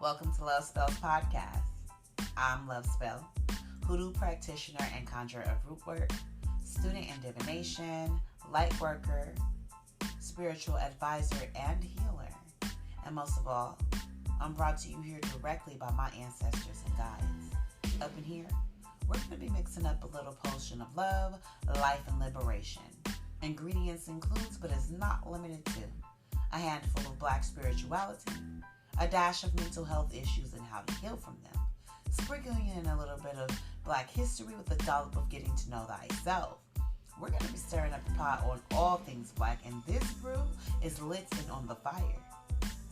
Welcome to Lovespell's podcast. I'm Lovespell, hoodoo practitioner and conjurer of root work, student in divination, light worker, spiritual advisor, and healer. And most of all, I'm brought to you here directly by my ancestors and guides. Up in here, we're going to be mixing up a little potion of love, life, and liberation. Ingredients includes, but is not limited to, a handful of Black spirituality, a dash of mental health issues and how to heal from them, sprinkling in a little bit of Black history with a dollop of getting to know thyself. We're going to be stirring up the pot on all things Black, and this brew is lit and on the fire.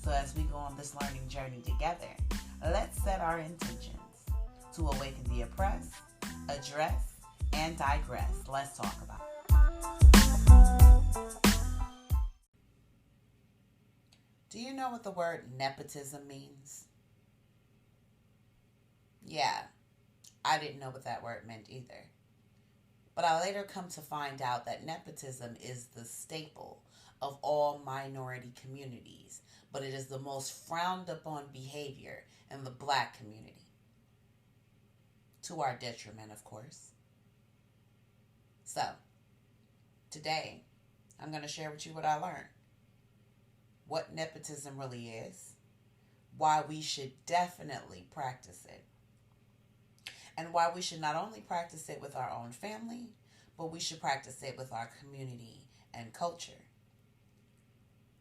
So as we go on this learning journey together, let's set our intentions to awaken the oppressed, address, and digress. Let's talk about it. Do you know what the word nepotism means? Yeah, I didn't know what that word meant either. But I later come to find out that nepotism is the staple of all minority communities, but it is the most frowned upon behavior in the Black community. To our detriment, of course. So, today, I'm going to share with you what I learned. What nepotism really is, why we should definitely practice it, and why we should not only practice it with our own family, but we should practice it with our community and culture.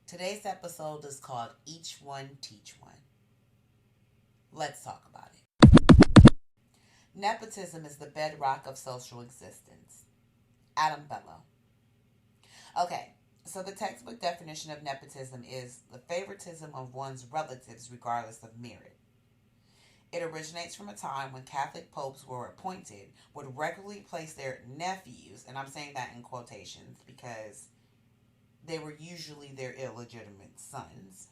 Today's episode is called Each One Teach One. Let's talk about it. Nepotism is the bedrock of social existence. Adam Bellow. Okay. So the textbook definition of nepotism is the favoritism of one's relatives regardless of merit. It originates from a time when Catholic popes were appointed would regularly place their nephews, and I'm saying that in quotations because they were usually their illegitimate sons,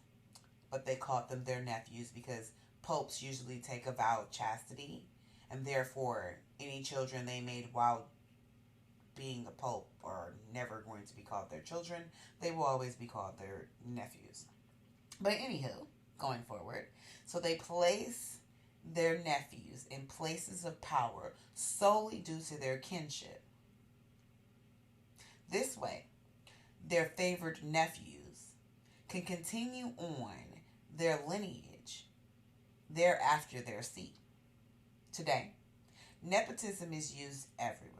but they called them their nephews because popes usually take a vow of chastity, and therefore any children they made while being a pope are never going to be called their children. They will always be called their nephews. But anywho, going forward, so they place their nephews in places of power solely due to their kinship. This way, their favored nephews can continue on their lineage thereafter their seat. Today, nepotism is used everywhere.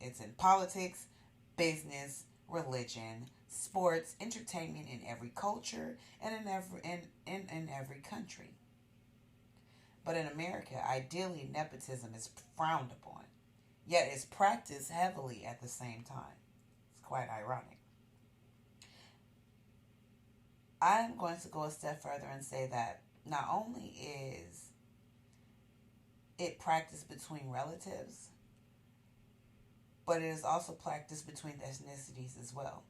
It's in politics, business, religion, sports, entertainment, in every culture, and in every country. But in America, ideally, nepotism is frowned upon, yet is practiced heavily at the same time. It's quite ironic. I'm going to go a step further and say that not only is it practiced between relatives, but it is also practiced between ethnicities as well.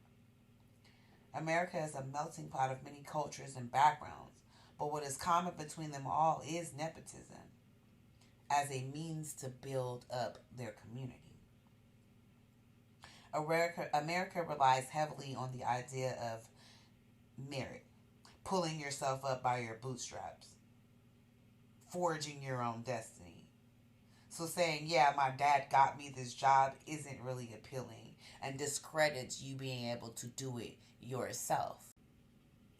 America is a melting pot of many cultures and backgrounds, but what is common between them all is nepotism as a means to build up their community. America relies heavily on the idea of merit, pulling yourself up by your bootstraps, forging your own destiny. So saying, yeah, my dad got me this job isn't really appealing and discredits you being able to do it yourself.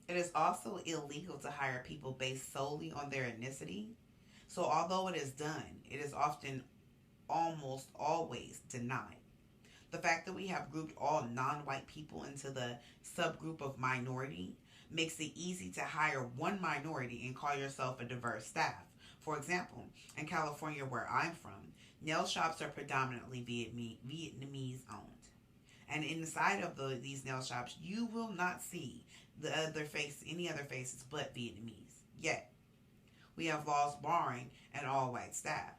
It is also illegal to hire people based solely on their ethnicity. So although it is done, it is often almost always denied. The fact that we have grouped all non-white people into the subgroup of minority makes it easy to hire one minority and call yourself a diverse staff. For example, in California, where I'm from, nail shops are predominantly Vietnamese owned. And inside of these nail shops, you will not see any other faces but Vietnamese. Yet, we have laws barring an all-white staff.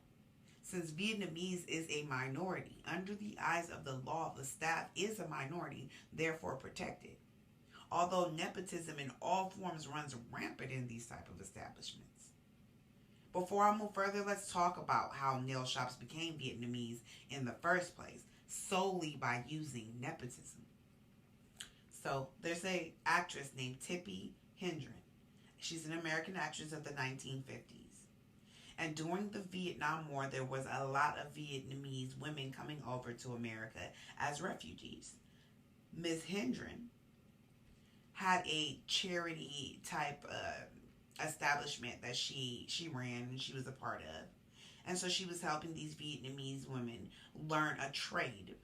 Since Vietnamese is a minority, under the eyes of the law, the staff is a minority, therefore protected. Although nepotism in all forms runs rampant in these type of establishments. Before I move further, let's talk about how nail shops became Vietnamese in the first place, solely by using nepotism. So, there's an actress named Tippi She's an American actress of the 1950s. And during the Vietnam War, there was a lot of Vietnamese women coming over to America as refugees. Miss Hendren had a charity type establishment that she ran and she was a part of. And so she was helping these Vietnamese women learn a trade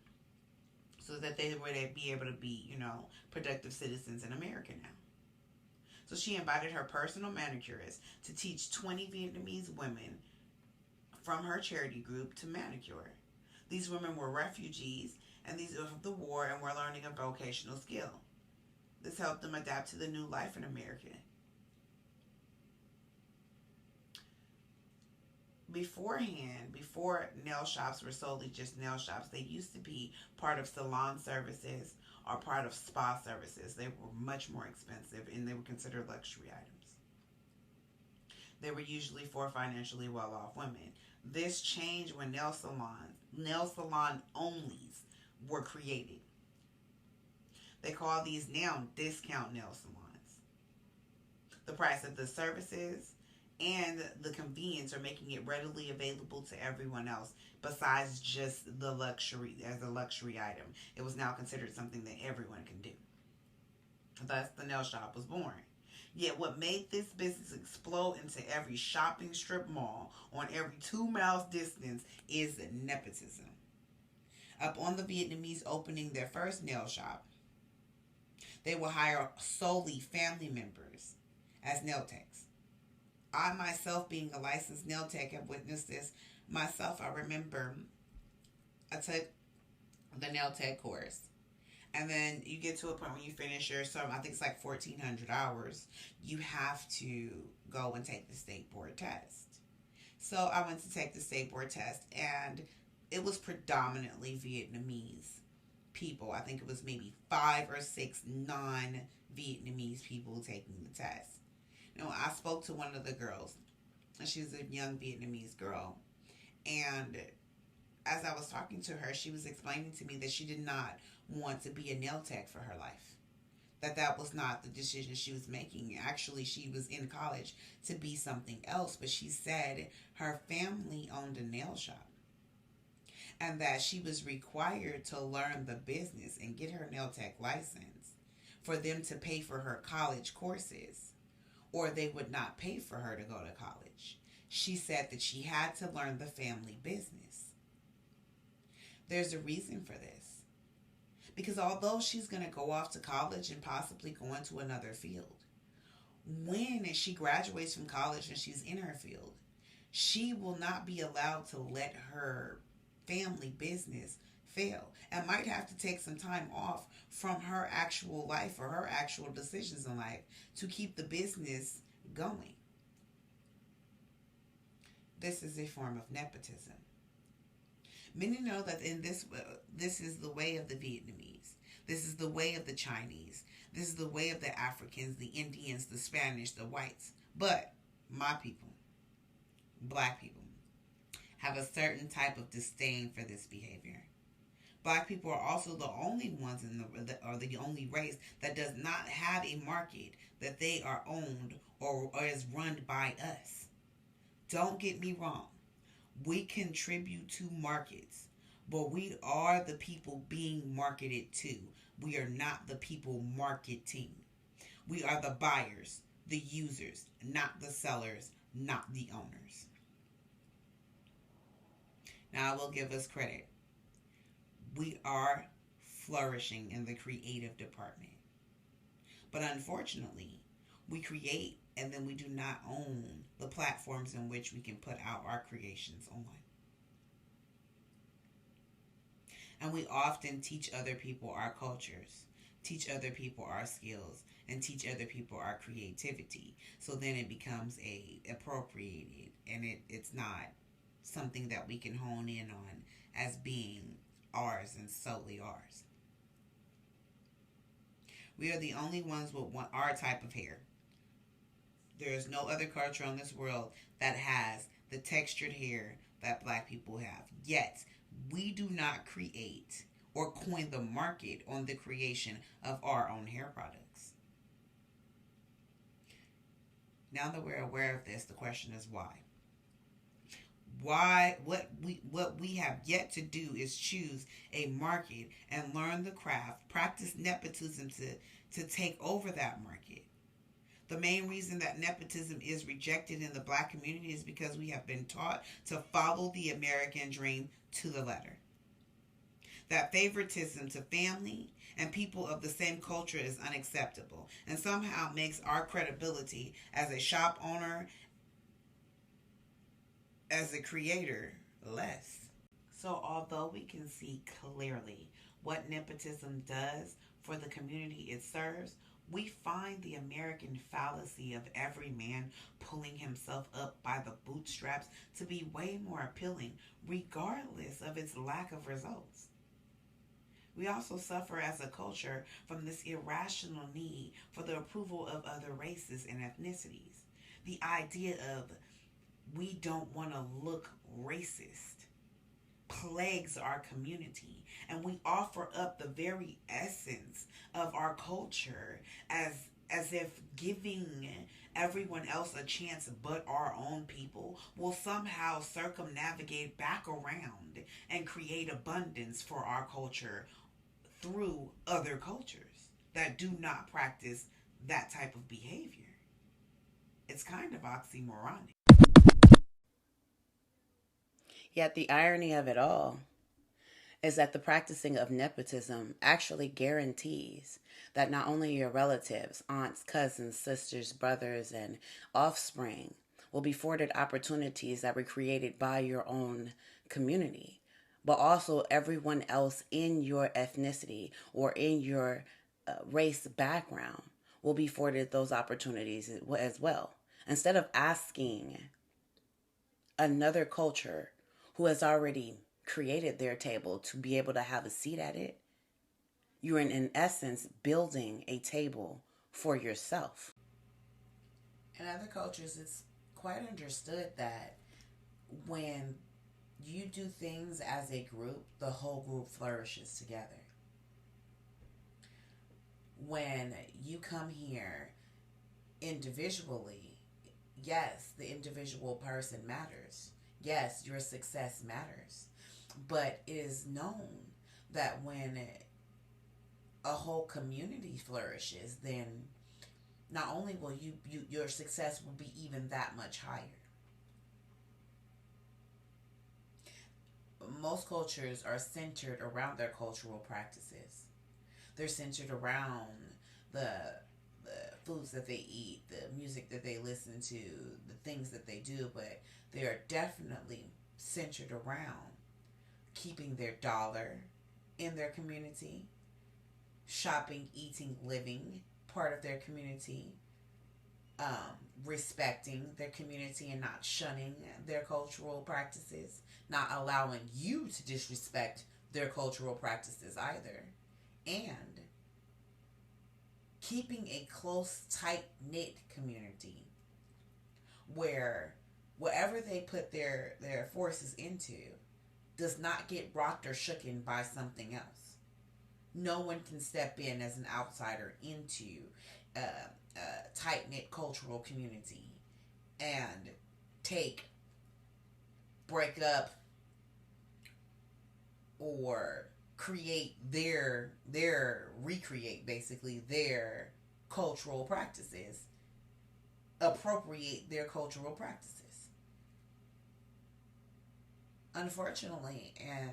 so that they would be able to be, productive citizens in America now. So she invited her personal manicurist to teach 20 Vietnamese women from her charity group to manicure. These women were refugees and these were from the war and were learning a vocational skill. This helped them adapt to the new life in America. Beforehand, before nail shops were solely just nail shops, they used to be part of salon services or part of spa services. They were much more expensive and they were considered luxury items. They were usually for financially well-off women. This changed when nail salon onlys were created. They call these now discount nail salons. The price of the services and the convenience are making it readily available to everyone else besides just the luxury as a luxury item. It was now considered something that everyone can do. Thus, the nail shop was born. Yet what made this business explode into every shopping strip mall on every 2 miles distance is nepotism. Upon the Vietnamese opening their first nail shop, they will hire solely family members as nail techs. I myself, being a licensed nail tech, have witnessed this myself. I remember I took the nail tech course. And then you get to a point when you finish your, I think it's like 1,400 hours, you have to go and take the state board test. So I went to take the state board test, and it was predominantly Vietnamese people. I think it was maybe 5 or 6 non-Vietnamese people taking the test. I spoke to one of the girls, and she was a young Vietnamese girl. And as I was talking to her, she was explaining to me that she did not want to be a nail tech for her life. That was not the decision she was making. Actually, she was in college to be something else, but she said her family owned a nail shop. And that she was required to learn the business and get her nail tech license for them to pay for her college courses, or they would not pay for her to go to college. She said that she had to learn the family business. There's a reason for this. Because although she's going to go off to college and possibly go into another field, when she graduates from college and she's in her field, she will not be allowed to let her family business fail and might have to take some time off from her actual life or her actual decisions in life to keep the business going. This is a form of nepotism. Many know that in this is the way of the Vietnamese. This is the way of the Chinese. This is the way of the Africans, the Indians, the Spanish, the whites. But my people, black people, have a certain type of disdain for this behavior. Black people are also the only ones the only race that does not have a market that they are owned or is run by us. Don't get me wrong. We contribute to markets, but we are the people being marketed to. We are not the people marketing. We are the buyers, the users, not the sellers, not the owners. Now I will give us credit. We are flourishing in the creative department. But unfortunately, we create and then we do not own the platforms in which we can put out our creations on. And we often teach other people our cultures, teach other people our skills, and teach other people our creativity. So then it becomes appropriated, and it's not something that we can hone in on as being ours and solely ours. We are the only ones with our type of hair. There is no other culture on this world that has the textured hair that black people have. Yet, we do not create or coin the market on the creation of our own hair products. Now that we're aware of this, the question is why? Why? What we have yet to do is choose a market and learn the craft, practice nepotism to take over that market. The main reason that nepotism is rejected in the black community is because we have been taught to follow the American dream to the letter. That favoritism to family and people of the same culture is unacceptable and somehow makes our credibility as a shop owner, as a creator, less. So, although we can see clearly what nepotism does for the community it serves, we find the American fallacy of every man pulling himself up by the bootstraps to be way more appealing, regardless of its lack of results. We also suffer as a culture from this irrational need for the approval of other races and ethnicities. The idea of we don't want to look racist plagues our community, and we offer up the very essence of our culture as if giving everyone else a chance but our own people will somehow circumnavigate back around and create abundance for our culture through other cultures that do not practice that type of behavior. It's kind of oxymoronic. Yet the irony of it all is that the practicing of nepotism actually guarantees that not only your relatives, aunts, cousins, sisters, brothers, and offspring will be afforded opportunities that were created by your own community, but also everyone else in your ethnicity or in your race background will be afforded those opportunities as well. Instead of asking another culture who has already created their table to be able to have a seat at it, you're in essence building a table for yourself. In other cultures, it's quite understood that when you do things as a group, the whole group flourishes together. When you come here individually, yes, the individual person matters. Yes, your success matters. But it is known that when a whole community flourishes, then not only will your success will be even that much higher. Most cultures are centered around their cultural practices. They're centered around the foods that they eat, the music that they listen to, the things that they do, but they are definitely centered around keeping their dollar in their community, shopping, eating, living part of their community, respecting their community and not shunning their cultural practices, not allowing you to disrespect their cultural practices either, and keeping a close, tight-knit community where whatever they put their forces into does not get rocked or shooken by something else. No one can step in as an outsider into a tight-knit cultural community and break up, or recreate basically their cultural practices, appropriate their cultural practices. Unfortunately, in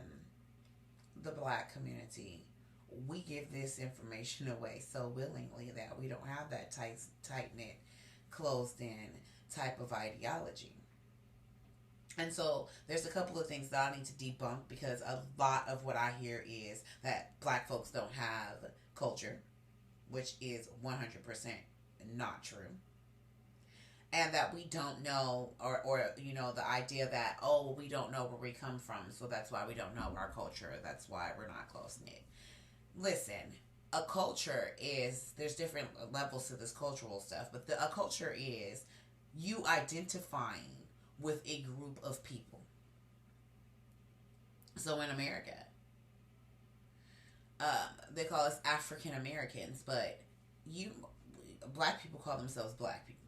the black community, we give this information away so willingly that we don't have that tight-knit, closed-in type of ideology. And so there's a couple of things that I need to debunk, because a lot of what I hear is that black folks don't have culture, which is 100% not true. And that we don't know, or the idea that, oh, we don't know where we come from, so that's why we don't know our culture, that's why we're not close-knit. Listen, a culture is, there's different levels to this cultural stuff, but a culture is you identifying with a group of people. So in America, they call us African Americans, but black people call themselves black people.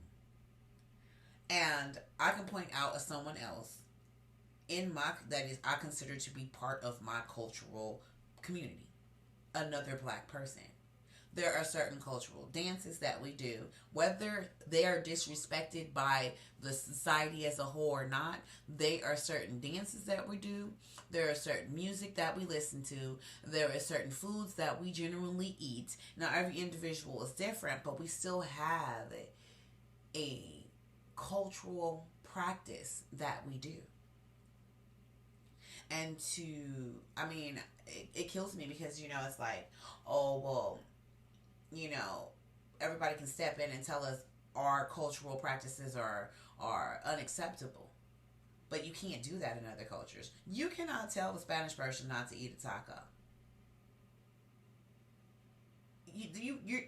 And I can point out as someone else that is I consider to be part of my cultural community, another black person. There are certain cultural dances that we do, whether they are disrespected by the society as a whole or not. There are certain dances that we do. There are certain music that we listen to. There are certain foods that we generally eat. Now, every individual is different, but we still have a cultural practice that we do. And it kills me because, it's like, oh, well, everybody can step in and tell us our cultural practices are unacceptable. But you can't do that in other cultures. You cannot tell the Spanish person not to eat a taco.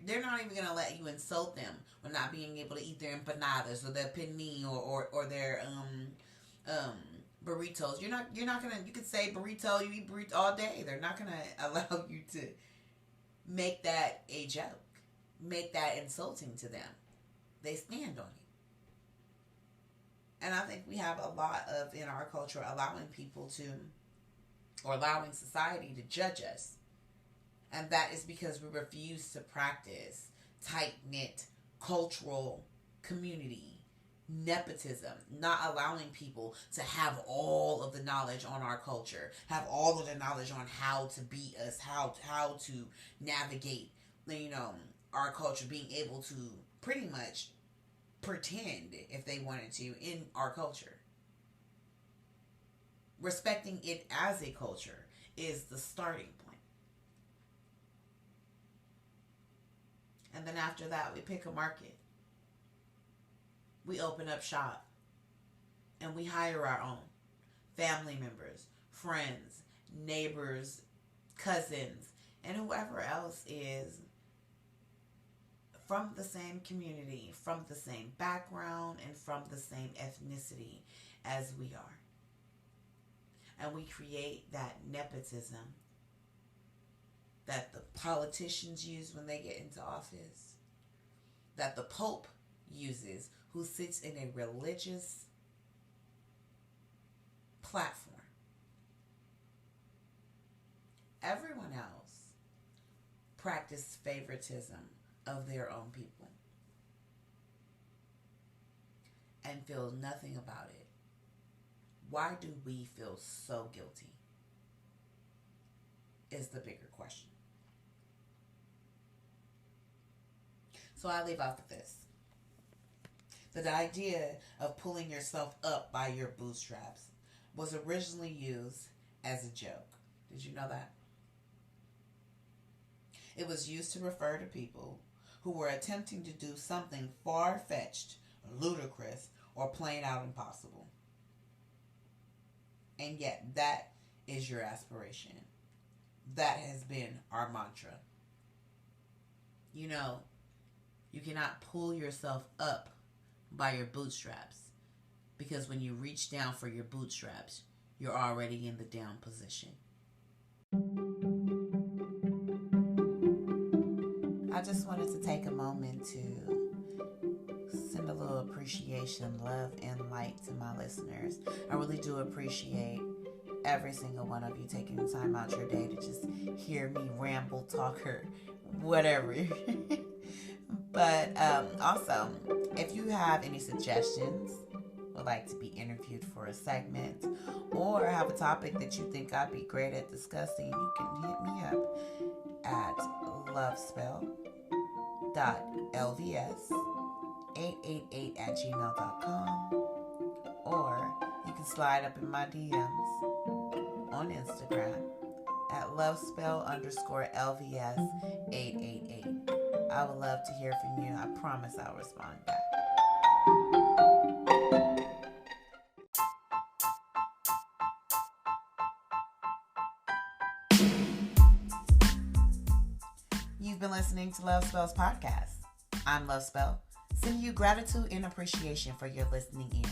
They're not even going to let you insult them for not being able to eat their empanadas or their penne or their burritos. You're not going to, you could say burrito, you eat burrito all day. They're not going to allow you to make that a joke. Make that insulting to them. They stand on it. And I think we have a lot of, in our culture, allowing society to judge us. And that is because we refuse to practice tight-knit cultural community, nepotism, not allowing people to have all of the knowledge on our culture, have all of the knowledge on how to be us, how to navigate, our culture, being able to pretty much pretend, if they wanted to, in our culture. Respecting it as a culture is the starting point. And then after that, we pick a market. We open up shop. And we hire our own family members, friends, neighbors, cousins, and whoever else is from the same community, from the same background, and from the same ethnicity as we are. And we create that nepotism that the politicians use when they get into office, that the Pope uses, who sits in a religious platform. Everyone else practices favoritism of their own people and feels nothing about it. Why do we feel so guilty? Is the bigger question. So I leave off with this. The idea of pulling yourself up by your bootstraps was originally used as a joke. Did you know that? It was used to refer to people who were attempting to do something far-fetched, ludicrous, or plain out impossible. And yet that is your aspiration. That has been our mantra. You cannot pull yourself up by your bootstraps, because when you reach down for your bootstraps, you're already in the down position. I just wanted to take a moment to send a little appreciation, love, and light to my listeners. I really do appreciate every single one of you taking the time out your day to just hear me ramble, talk, or whatever. But also, if you have any suggestions, would like to be interviewed for a segment, or have a topic that you think I'd be great at discussing, you can hit me up at lovespell.lvs888@gmail.com, or you can slide up in my DMs on Instagram at lovespell_LVS888. I would love to hear from you. I promise I'll respond back. You've been listening to Lovespell's podcast. I'm Lovespell, sending you gratitude and appreciation for your listening ear.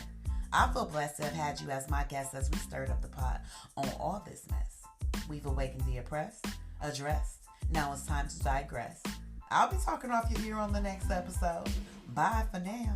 I feel blessed to have had you as my guest as we stirred up the pot on all this mess. We've awakened the oppressed, addressed. Now it's time to digress. I'll be talking off your ear on the next episode. Bye for now.